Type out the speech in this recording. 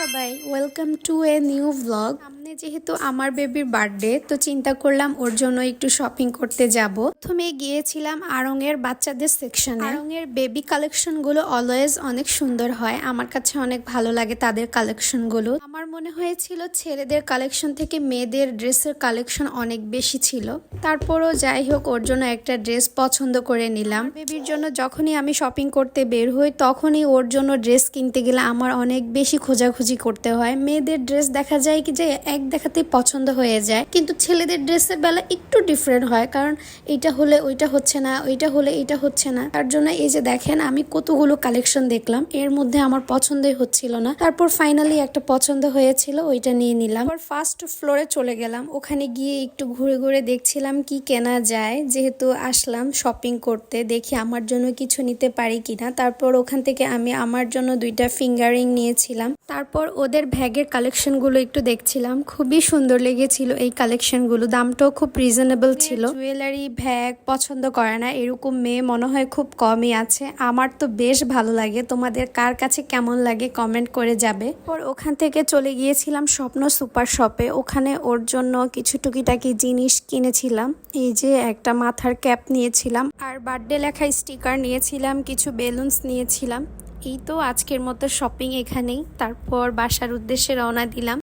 সবাই, welcome to a new blog. সামনে যেহেতু আমার বেবির বার্থডে, তো চিন্তা করলাম ওর জন্য একটু শপিং করতে যাব। প্রথমে গিয়েছিলাম আড়ং এর বাচ্চাদের সেকশনে। আড়ং এর বেবি কালেকশন গুলো অলওয়েজ অনেক সুন্দর হয়, আমার কাছে অনেক ভালো লাগে তাদের কালেকশন গুলো। আমার মনে হয়েছিল ছেলেদের কালেকশন থেকে মেয়েদের ড্রেসের কালেকশন অনেক বেশি ছিল। তারপরও যাই হোক, ওর জন্য একটা ড্রেস পছন্দ করে নিলাম। বেবির জন্য যখনই আমি শপিং করতে বের হই, তখনই ওর জন্য ড্রেস কিনতে গেলে আমার অনেক বেশি খোঁজাখুঁজি করতে হয়। মেয়েদের ড্রেস দেখা যায় কি যে এক দেখাতেই পছন্দ হয়ে যায়, কিন্তু ছেলেদের ড্রেসের বেলা একটু ডিফারেন্ট হয়, কারণ এইটা হলে ওইটা হচ্ছে না, ওইটা হলে এটা হচ্ছে না। তার জন্য এই যে দেখেন, আমি কতগুলো কালেকশন দেখলাম, এর মধ্যে আমার পছন্দই হচ্ছিল না। তারপর ফাইনালি একটা পছন্দ হয়েছিল, ওইটা নিয়ে নিলাম। ফার্স্ট ফ্লোরে চলে গেলাম, ওখানে গিয়ে একটু ঘুরে ঘুরে দেখছিলাম কি কেনা যায়। যেহেতু আসলাম শপিং করতে, দেখি আমার জন্য কিছু নিতে পারি কিনা। তারপর ওখান থেকে আমি আমার জন্য দুইটা ফিঙ্গারিং নিয়েছিলাম। তারপর ওদের ব্যাগের কালেকশনগুলো একটু দেখছিলাম, খুবই সুন্দর লেগেছিল এই কালেকশনগুলো, দামটাও খুব রিজনেবল ছিল। জুয়েলারি ব্যাগ পছন্দ করে না এরকম মেয়ে মনে হয় খুব কমই আছে। আমার তো বেশ ভালো লাগে, তোমাদের কার কাছে কেমন লাগে কমেন্ট করে যাবে। পর ওখান থেকে চলে গিয়েছিলাম স্বপ্ন সুপার শপে, ওখানে ওর জন্য কিছু টুকিটাকি জিনিস কিনেছিলাম। এই যে একটা মাথার ক্যাপ নিয়েছিলাম, আর বার্থডে লেখা স্টিকার নিয়েছিলাম, কিছু বেলুনস নিয়েছিলাম। এই তো আজকের মতো শপিং এখানেই। তারপর বাসার উদ্দেশ্যে রওনা দিলাম।